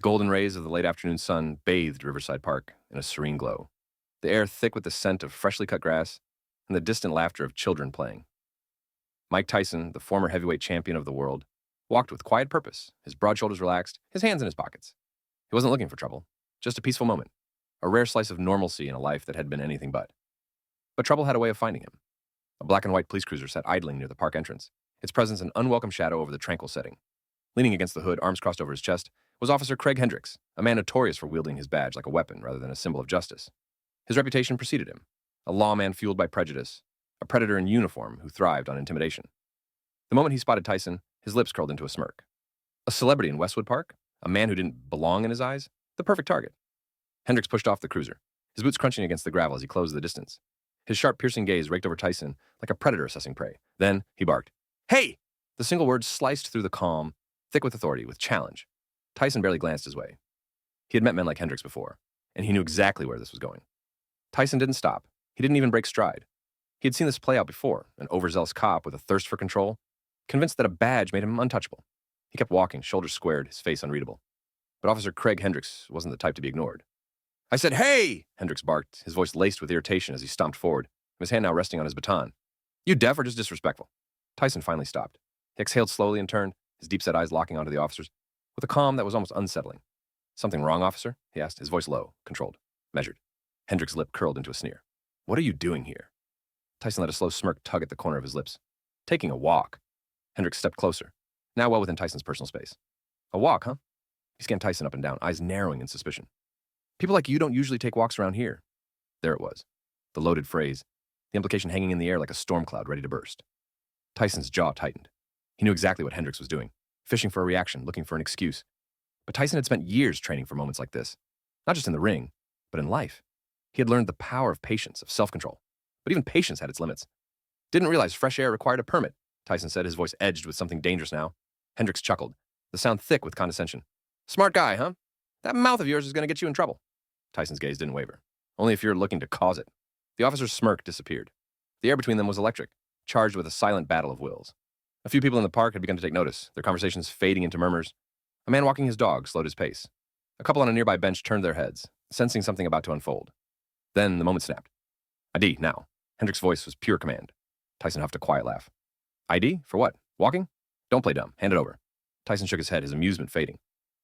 golden rays of the late afternoon sun bathed Riverside Park in a serene glow, the air thick with the scent of freshly cut grass and the distant laughter of children playing. Mike Tyson, the former heavyweight champion of the world, walked with quiet purpose, his broad shoulders relaxed, his hands in his pockets. He wasn't looking for trouble, just a peaceful moment, a rare slice of normalcy in a life that had been anything but. But trouble had a way of finding him. A black and white police cruiser sat idling near the park entrance, its presence an unwelcome shadow over the tranquil setting. Leaning against the hood, arms crossed over his chest, was Officer Craig Hendricks, a man notorious for wielding his badge like a weapon rather than a symbol of justice. His reputation preceded him, a lawman fueled by prejudice, a predator in uniform who thrived on intimidation. The moment he spotted Tyson, his lips curled into a smirk. A celebrity in Westwood Park? A man who didn't belong in his eyes? The perfect target. Hendricks pushed off the cruiser, his boots crunching against the gravel as he closed the distance. His sharp, piercing gaze raked over Tyson like a predator assessing prey. Then he barked, "Hey!" The single word sliced through the calm, thick with authority, with challenge. Tyson barely glanced his way. He had met men like Hendricks before, and he knew exactly where this was going. Tyson didn't stop. He didn't even break stride. He had seen this play out before, an overzealous cop with a thirst for control, convinced that a badge made him untouchable. He kept walking, shoulders squared, his face unreadable. But Officer Craig Hendricks wasn't the type to be ignored. "I said, hey!" Hendricks barked, his voice laced with irritation as he stomped forward, his hand now resting on his baton. "You deaf or just disrespectful?" Tyson finally stopped. He exhaled slowly and turned, his deep-set eyes locking onto the officer's, with a calm that was almost unsettling. "Something wrong, officer?" he asked, his voice low, controlled, measured. Hendricks' lip curled into a sneer. "What are you doing here?" Tyson let a slow smirk tug at the corner of his lips. "Taking a walk." Hendricks stepped closer, now well within Tyson's personal space. "A walk, huh?" He scanned Tyson up and down, eyes narrowing in suspicion. "People like you don't usually take walks around here." There it was, the loaded phrase, the implication hanging in the air like a storm cloud ready to burst. Tyson's jaw tightened. He knew exactly what Hendricks was doing, fishing for a reaction, looking for an excuse. But Tyson had spent years training for moments like this, not just in the ring, but in life. He had learned the power of patience, of self-control. But even patience had its limits. "Didn't realize fresh air required a permit," Tyson said, his voice edged with something dangerous now. Hendricks chuckled, the sound thick with condescension. "Smart guy, huh? That mouth of yours is going to get you in trouble." Tyson's gaze didn't waver. "Only if you're looking to cause it." The officer's smirk disappeared. The air between them was electric, charged with a silent battle of wills. A few people in the park had begun to take notice, their conversations fading into murmurs. A man walking his dog slowed his pace. A couple on a nearby bench turned their heads, sensing something about to unfold. Then the moment snapped. "ID, now." Hendricks' voice was pure command. Tyson huffed a quiet laugh. "ID? For what? Walking? Don't play dumb. Hand it over." Tyson shook his head, his amusement fading.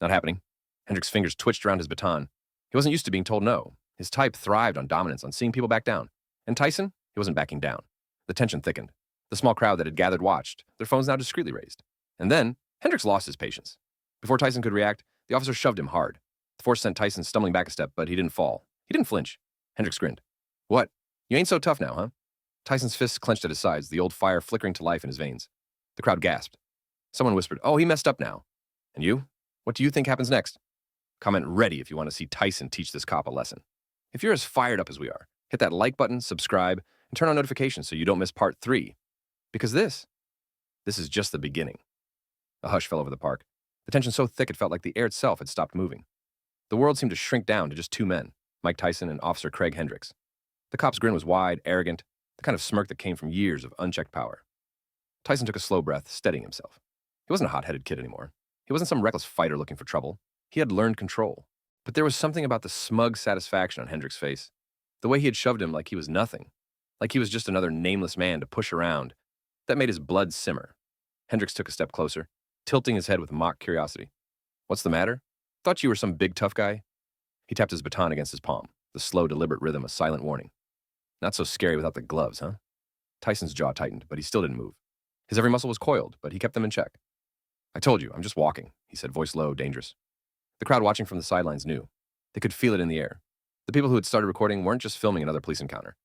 "Not happening." Hendricks' fingers twitched around his baton. He wasn't used to being told no. His type thrived on dominance, on seeing people back down. And Tyson? He wasn't backing down. The tension thickened. The small crowd that had gathered watched, their phones now discreetly raised. And then, Hendricks lost his patience. Before Tyson could react, the officer shoved him hard. The force sent Tyson stumbling back a step, but he didn't fall. He didn't flinch. Hendricks grinned. "What? You ain't so tough now, huh?" Tyson's fists clenched at his sides, the old fire flickering to life in his veins. The crowd gasped. Someone whispered, "Oh, he messed up now." "And you? What do you think happens next?" Comment ready if you want to see Tyson teach this cop a lesson. If you're as fired up as we are, hit that like button, subscribe, and turn on notifications so you don't miss part 3. Because this is just the beginning. A hush fell over the park, the tension so thick it felt like the air itself had stopped moving. The world seemed to shrink down to just two men, Mike Tyson and Officer Craig Hendricks. The cop's grin was wide, arrogant, the kind of smirk that came from years of unchecked power. Tyson took a slow breath, steadying himself. He wasn't a hot-headed kid anymore. He wasn't some reckless fighter looking for trouble. He had learned control. But there was something about the smug satisfaction on Hendricks' face, the way he had shoved him like he was nothing, like he was just another nameless man to push around, that made his blood simmer. Hendricks took a step closer, tilting his head with mock curiosity. "What's the matter? Thought you were some big tough guy." He tapped his baton against his palm, the slow, deliberate rhythm a silent warning. "Not so scary without the gloves, huh?" Tyson's jaw tightened, but he still didn't move. His every muscle was coiled, but he kept them in check. "I told you, I'm just walking," he said, voice low, dangerous. The crowd watching from the sidelines knew. They could feel it in the air. The people who had started recording weren't just filming another police encounter.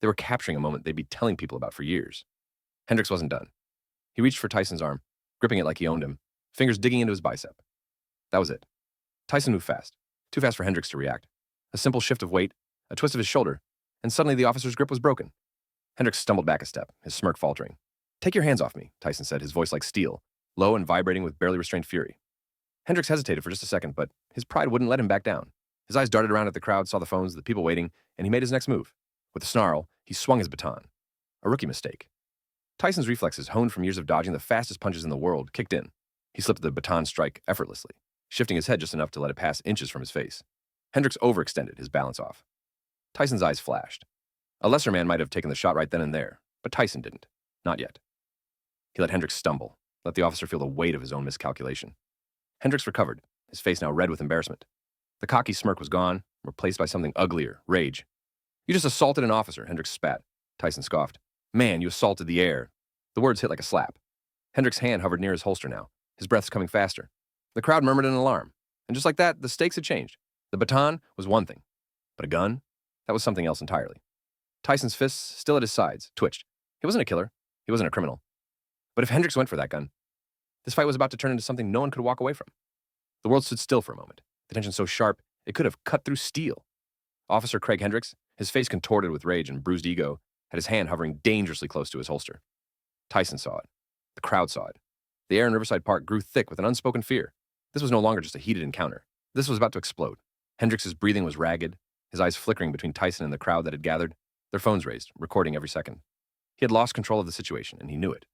They were capturing a moment they'd be telling people about for years. Hendricks wasn't done. He reached for Tyson's arm, gripping it like he owned him, fingers digging into his bicep. That was it. Tyson moved fast, too fast for Hendricks to react. A simple shift of weight, a twist of his shoulder, and suddenly the officer's grip was broken. Hendricks stumbled back a step, his smirk faltering. "Take your hands off me," Tyson said, his voice like steel, low and vibrating with barely restrained fury. Hendricks hesitated for just a second, but his pride wouldn't let him back down. His eyes darted around at the crowd, saw the phones, the people waiting, and he made his next move. With a snarl, he swung his baton. A rookie mistake. Tyson's reflexes, honed from years of dodging the fastest punches in the world, kicked in. He slipped the baton strike effortlessly. shifting his head just enough to let it pass inches from his face. Hendricks overextended, his balance off. Tyson's eyes flashed. A lesser man might have taken the shot right then and there, but Tyson didn't. Not yet. He let Hendricks stumble, let the officer feel the weight of his own miscalculation. Hendricks recovered, his face now red with embarrassment. The cocky smirk was gone, replaced by something uglier, rage. "You just assaulted an officer," Hendricks spat. Tyson scoffed. "Man, you assaulted the air." The words hit like a slap. Hendricks' hand hovered near his holster now, his breaths coming faster. The crowd murmured in alarm, and just like that, the stakes had changed. The baton was one thing, but a gun? That was something else entirely. Tyson's fists, still at his sides, twitched. He wasn't a killer. He wasn't a criminal. But if Hendricks went for that gun, this fight was about to turn into something no one could walk away from. The world stood still for a moment, the tension so sharp it could have cut through steel. Officer Craig Hendricks, his face contorted with rage and bruised ego, had his hand hovering dangerously close to his holster. Tyson saw it. The crowd saw it. The air in Riverside Park grew thick with an unspoken fear. This was no longer just a heated encounter. This was about to explode. Hendricks' breathing was ragged, his eyes flickering between Tyson and the crowd that had gathered, their phones raised, recording every second. He had lost control of the situation, and he knew it.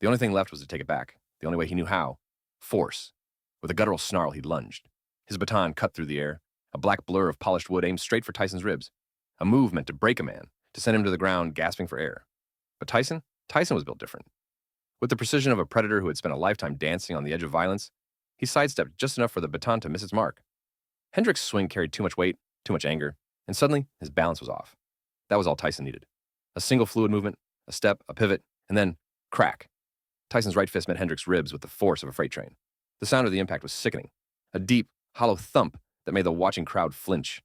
The only thing left was to take it back, the only way he knew how. Force. With a guttural snarl, he lunged. His baton cut through the air, a black blur of polished wood aimed straight for Tyson's ribs. A move meant to break a man, to send him to the ground gasping for air. But Tyson was built different. With the precision of a predator who had spent a lifetime dancing on the edge of violence, he sidestepped just enough for the baton to miss its mark. Hendricks' swing carried too much weight, too much anger, and suddenly his balance was off. That was all Tyson needed. A single fluid movement, a step, a pivot, and then crack. Tyson's right fist met Hendricks' ribs with the force of a freight train. The sound of the impact was sickening, a deep, hollow thump that made the watching crowd flinch.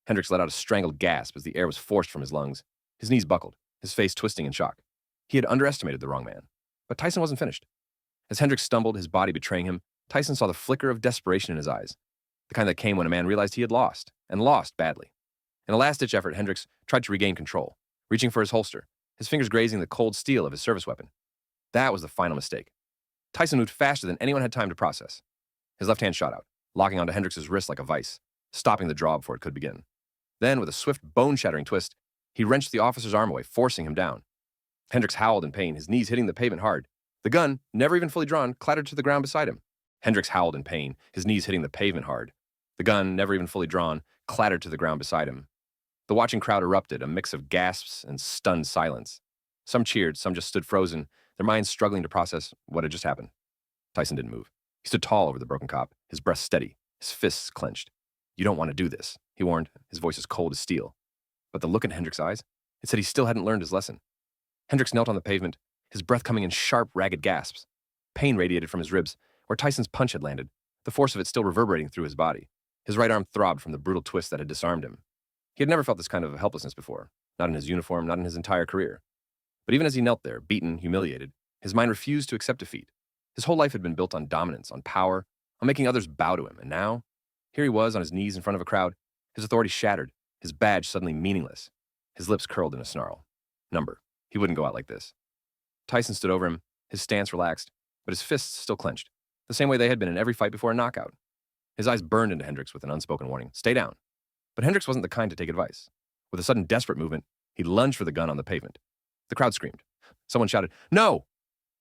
Hendricks let out a strangled gasp as the air was forced from his lungs. His knees buckled, his face twisting in shock. He had underestimated the wrong man. But Tyson wasn't finished. As Hendricks stumbled, his body betraying him, Tyson saw the flicker of desperation in his eyes, the kind that came when a man realized he had lost, and lost badly. In a last-ditch effort, Hendricks tried to regain control, reaching for his holster, his fingers grazing the cold steel of his service weapon. That was the final mistake. Tyson moved faster than anyone had time to process. His left hand shot out, locking onto Hendricks' wrist like a vice, stopping the draw before it could begin. Then, with a swift, bone-shattering twist, he wrenched the officer's arm away, forcing him down. Hendricks howled in pain, his knees hitting the pavement hard. The gun, never even fully drawn, clattered to the ground beside him. Hendricks howled in pain, his knees hitting the pavement hard. The gun, never even fully drawn, clattered to the ground beside him. The watching crowd erupted, a mix of gasps and stunned silence. Some cheered, some just stood frozen, their minds struggling to process what had just happened. Tyson didn't move. He stood tall over the broken cop, his breast steady, his fists clenched. "You don't want to do this," he warned, his voice as cold as steel. But the look in Hendricks' eyes, it said he still hadn't learned his lesson. Hendricks knelt on the pavement, his breath coming in sharp, ragged gasps. Pain radiated from his ribs, where Tyson's punch had landed, the force of it still reverberating through his body. His right arm throbbed from the brutal twist that had disarmed him. He had never felt this kind of helplessness before, not in his uniform, not in his entire career. But even as he knelt there, beaten, humiliated, his mind refused to accept defeat. His whole life had been built on dominance, on power, on making others bow to him, and now, here he was on his knees in front of a crowd, his authority shattered, his badge suddenly meaningless. His lips curled in a snarl. Number. He wouldn't go out like this. Tyson stood over him, his stance relaxed, but his fists still clenched, the same way they had been in every fight before a knockout. His eyes burned into Hendricks with an unspoken warning. Stay down. But Hendricks wasn't the kind to take advice. With a sudden desperate movement, he lunged for the gun on the pavement. The crowd screamed. Someone shouted, "No!"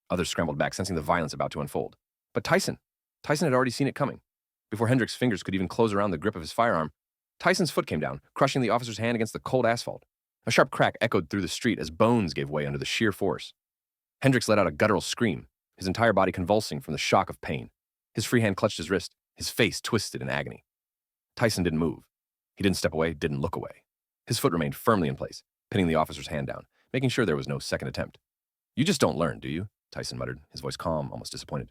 Others scrambled back, sensing the violence about to unfold. But Tyson had already seen it coming. Before Hendricks' fingers could even close around the grip of his firearm, Tyson's foot came down, crushing the officer's hand against the cold asphalt. A sharp crack echoed through the street as bones gave way under the sheer force. Hendricks let out a guttural scream, his entire body convulsing from the shock of pain. His free hand clutched his wrist, his face twisted in agony. Tyson didn't move. He didn't step away, didn't look away. His foot remained firmly in place, pinning the officer's hand down, making sure there was no second attempt. "You just don't learn, do you?" Tyson muttered, his voice calm, almost disappointed.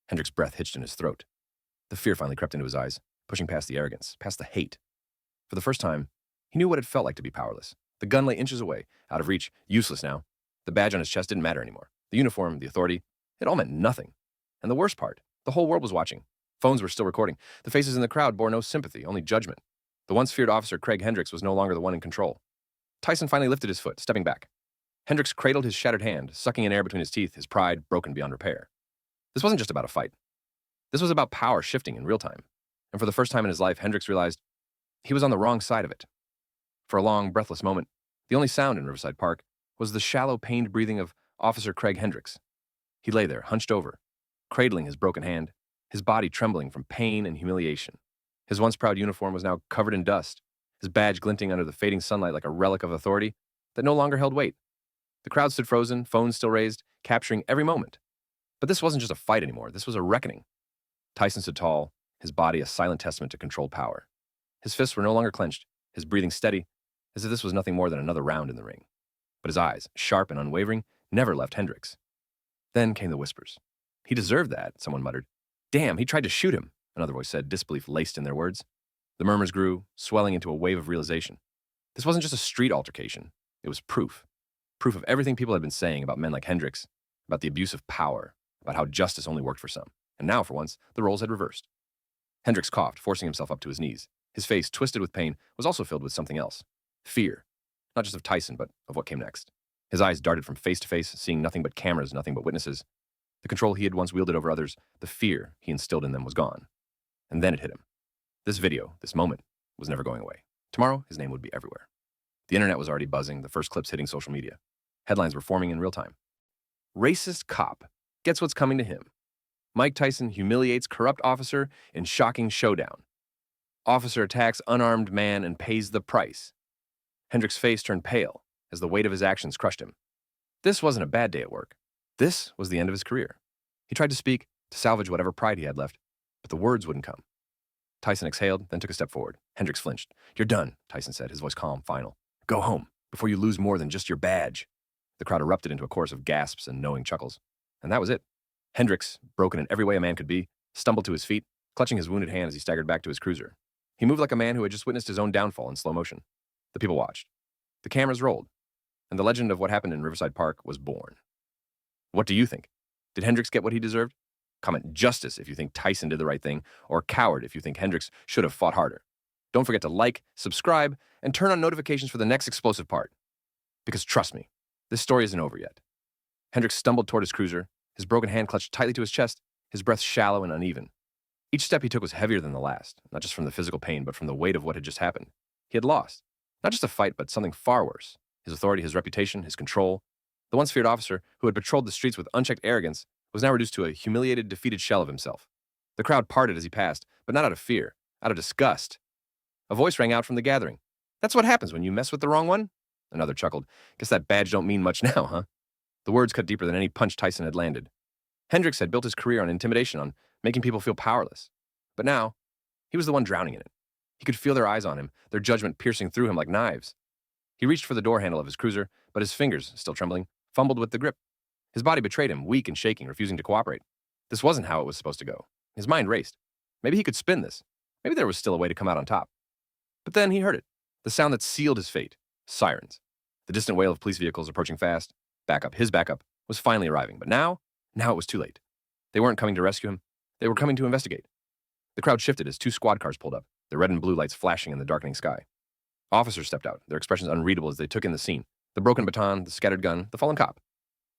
Hendricks' breath hitched in his throat. The fear finally crept into his eyes, pushing past the arrogance, past the hate. For the first time, he knew what it felt like to be powerless. The gun lay inches away, out of reach, useless now. The badge on his chest didn't matter anymore. The uniform, the authority, it all meant nothing. And the worst part, the whole world was watching. Phones were still recording. The faces in the crowd bore no sympathy, only judgment. The once feared Officer Craig Hendricks was no longer the one in control. Tyson finally lifted his foot, stepping back. Hendricks cradled his shattered hand, sucking in air between his teeth, his pride broken beyond repair. This wasn't just about a fight. This was about power shifting in real time. And for the first time in his life, Hendricks realized he was on the wrong side of it. For a long, breathless moment, the only sound in Riverside Park was the shallow, pained breathing of Officer Craig Hendricks. He lay there, hunched over, cradling his broken hand, his body trembling from pain and humiliation. His once proud uniform was now covered in dust, his badge glinting under the fading sunlight like a relic of authority that no longer held weight. The crowd stood frozen, phones still raised, capturing every moment. But this wasn't just a fight anymore, this was a reckoning. Tyson stood tall, his body a silent testament to controlled power. His fists were no longer clenched, his breathing steady, as if this was nothing more than another round in the ring. But his eyes, sharp and unwavering, never left Hendricks. Then came the whispers. He deserved that, someone muttered. Damn, he tried to shoot him, another voice said, disbelief laced in their words. The murmurs grew, swelling into a wave of realization. This wasn't just a street altercation. It was proof. Proof of everything people had been saying about men like Hendricks, about the abuse of power, about how justice only worked for some. And now, for once, the roles had reversed. Hendricks coughed, forcing himself up to his knees. His face, twisted with pain, was also filled with something else. Fear. Not just of Tyson, but of what came next. His eyes darted from face to face, seeing nothing but cameras, nothing but witnesses. The control he had once wielded over others, the fear he instilled in them was gone. And then it hit him. This video, this moment, was never going away. Tomorrow, his name would be everywhere. The internet was already buzzing, the first clips hitting social media. Headlines were forming in real time. Racist cop gets what's coming to him. Mike Tyson humiliates corrupt officer in shocking showdown. Officer attacks unarmed man and pays the price. Hendricks' face turned pale as the weight of his actions crushed him. This wasn't a bad day at work. This was the end of his career. He tried to speak, to salvage whatever pride he had left, but the words wouldn't come. Tyson exhaled, then took a step forward. Hendricks flinched. You're done, Tyson said, his voice calm, final. Go home, before you lose more than just your badge. The crowd erupted into a chorus of gasps and knowing chuckles. And that was it. Hendricks, broken in every way a man could be, stumbled to his feet, clutching his wounded hand as he staggered back to his cruiser. He moved like a man who had just witnessed his own downfall in slow motion. The people watched. The cameras rolled, and the legend of what happened in Riverside Park was born. What do you think? Did Hendricks get what he deserved? Comment justice if you think Tyson did the right thing, or coward if you think Hendricks should have fought harder. Don't forget to like, subscribe, and turn on notifications for the next explosive part. Because trust me, this story isn't over yet. Hendricks stumbled toward his cruiser, his broken hand clutched tightly to his chest, his breath shallow and uneven. Each step he took was heavier than the last, not just from the physical pain, but from the weight of what had just happened. He had lost. Not just a fight, but something far worse. His authority, his reputation, his control. The once feared officer who had patrolled the streets with unchecked arrogance was now reduced to a humiliated, defeated shell of himself. The crowd parted as he passed, but not out of fear, out of disgust. A voice rang out from the gathering. That's what happens when you mess with the wrong one? Another chuckled. Guess that badge don't mean much now, huh? The words cut deeper than any punch Tyson had landed. Hendricks had built his career on intimidation, on making people feel powerless. But now, he was the one drowning in it. He could feel their eyes on him, their judgment piercing through him like knives. He reached for the door handle of his cruiser, but his fingers, still trembling, fumbled with the grip. His body betrayed him, weak and shaking, refusing to cooperate. This wasn't how it was supposed to go. His mind raced. Maybe he could spin this. Maybe there was still a way to come out on top. But then he heard it, the sound that sealed his fate. Sirens. The distant wail of police vehicles approaching fast. His backup, was finally arriving. But now it was too late. They weren't coming to rescue him. They were coming to investigate. The crowd shifted as two squad cars pulled up, their red and blue lights flashing in the darkening sky. Officers stepped out, their expressions unreadable as they took in the scene. The broken baton, the scattered gun, the fallen cop.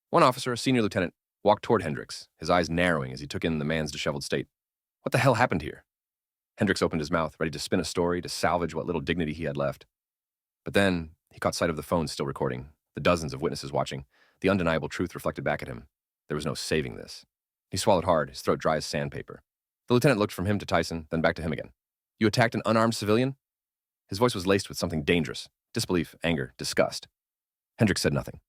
One officer, a senior lieutenant, walked toward Hendricks, his eyes narrowing as he took in the man's disheveled state. What the hell happened here? Hendricks opened his mouth, ready to spin a story, to salvage what little dignity he had left. But then he caught sight of the phone still recording, the dozens of witnesses watching, the undeniable truth reflected back at him. There was no saving this. He swallowed hard, his throat dry as sandpaper. The lieutenant looked from him to Tyson, then back to him again. You attacked an unarmed civilian? His voice was laced with something dangerous. Disbelief, anger, disgust. Hendricks said nothing.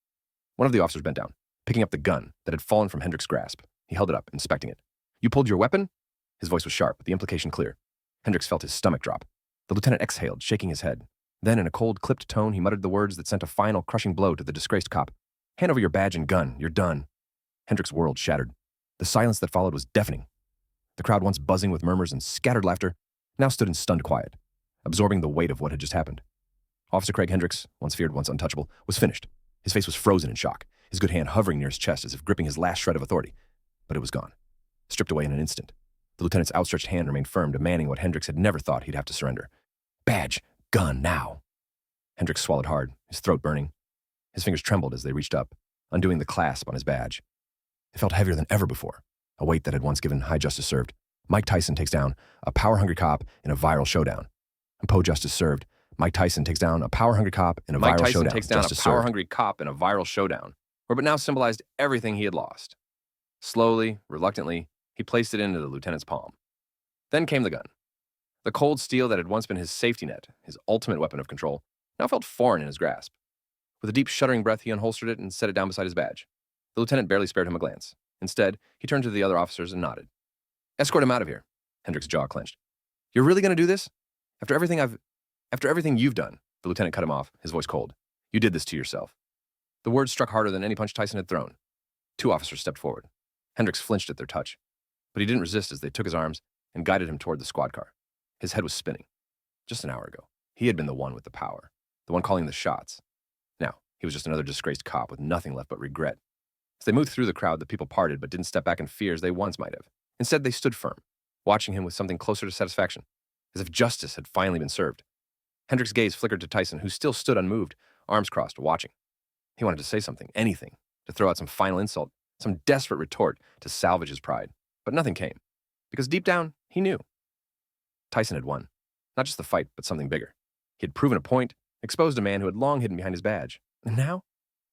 One of the officers bent down, picking up the gun that had fallen from Hendricks' grasp. He held it up, inspecting it. You pulled your weapon? His voice was sharp, the implication clear. Hendricks felt his stomach drop. The lieutenant exhaled, shaking his head. Then, in a cold, clipped tone, he muttered the words that sent a final, crushing blow to the disgraced cop. Hand over your badge and gun. You're done. Hendricks' world shattered. The silence that followed was deafening. The crowd, once buzzing with murmurs and scattered laughter, now stood in stunned quiet, absorbing the weight of what had just happened. Officer Craig Hendricks, once feared, once untouchable, was finished. His face was frozen in shock, his good hand hovering near his chest as if gripping his last shred of authority. But it was gone, stripped away in an instant. The lieutenant's outstretched hand remained firm, demanding what Hendricks had never thought he'd have to surrender. Badge, gun, now. Hendricks swallowed hard, his throat burning. His fingers trembled as they reached up, undoing the clasp on his badge. It felt heavier than ever before, a weight that had once given high justice served. Mike Tyson takes down a power-hungry cop in a viral showdown. And Poe justice served. Mike Tyson takes down a power-hungry cop in a viral showdown. Mike Tyson takes down a power-hungry cop in a viral showdown, where but now symbolized everything he had lost. Slowly, reluctantly, He placed it into the lieutenant's palm. Then came the gun. The cold steel that had once been his safety net, his ultimate weapon of control, now felt foreign in his grasp. With a deep, shuddering breath, he unholstered it and set it down beside his badge. The lieutenant barely spared him a glance. Instead, he turned to the other officers and nodded. "Escort him out of here." Hendricks' jaw clenched. "You're really going to do this? After everything you've done," the lieutenant cut him off, his voice cold. "You did this to yourself." The words struck harder than any punch Tyson had thrown. Two officers stepped forward. Hendricks flinched at their touch, but he didn't resist as they took his arms and guided him toward the squad car. His head was spinning. Just an hour ago, he had been the one with the power, the one calling the shots. Now, he was just another disgraced cop with nothing left but regret. As they moved through the crowd, the people parted but didn't step back in fear as they once might have. Instead, they stood firm, watching him with something closer to satisfaction, as if justice had finally been served. Hendricks' gaze flickered to Tyson, who still stood unmoved, arms crossed, watching. He wanted to say something, anything, to throw out some final insult, some desperate retort to salvage his pride. But nothing came, because deep down, he knew. Tyson had won. Not just the fight, but something bigger. He had proven a point, exposed a man who had long hidden behind his badge. And now,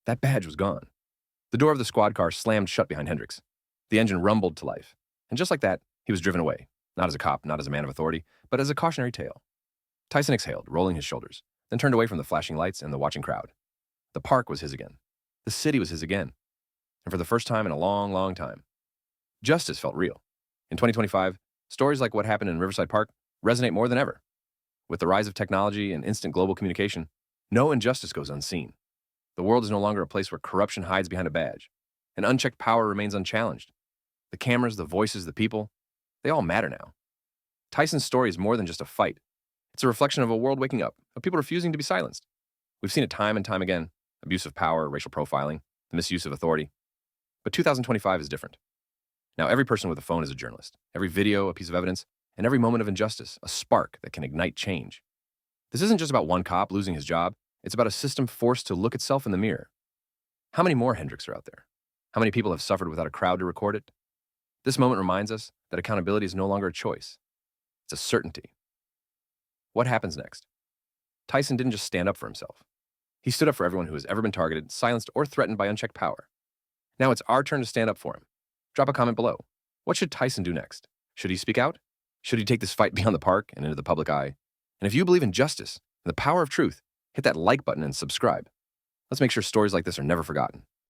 that badge was gone. The door of the squad car slammed shut behind Hendricks. The engine rumbled to life. And just like that, he was driven away. Not as a cop, not as a man of authority, but as a cautionary tale. Tyson exhaled, rolling his shoulders, then turned away from the flashing lights and the watching crowd. The park was his again. The city was his again. And for the first time in a long, long time, justice felt real. In 2025, stories like what happened in Riverside Park resonate more than ever. With the rise of technology and instant global communication, no injustice goes unseen. The world is no longer a place where corruption hides behind a badge, and unchecked power remains unchallenged. The cameras, the voices, the people, they all matter now. Tyson's story is more than just a fight. It's a reflection of a world waking up, of people refusing to be silenced. We've seen it time and time again: abuse of power, racial profiling, the misuse of authority. But 2025 is different. Now every person with a phone is a journalist, every video a piece of evidence, and every moment of injustice a spark that can ignite change. This isn't just about one cop losing his job, it's about a system forced to look itself in the mirror. How many more Hendricks are out there? How many people have suffered without a crowd to record it? This moment reminds us that accountability is no longer a choice. It's a certainty. What happens next? Tyson didn't just stand up for himself. He stood up for everyone who has ever been targeted, silenced, or threatened by unchecked power. Now it's our turn to stand up for him. Drop a comment below. What should Tyson do next? Should he speak out? Should he take this fight beyond the park and into the public eye? And if you believe in justice and the power of truth, hit that like button and subscribe. Let's make sure stories like this are never forgotten.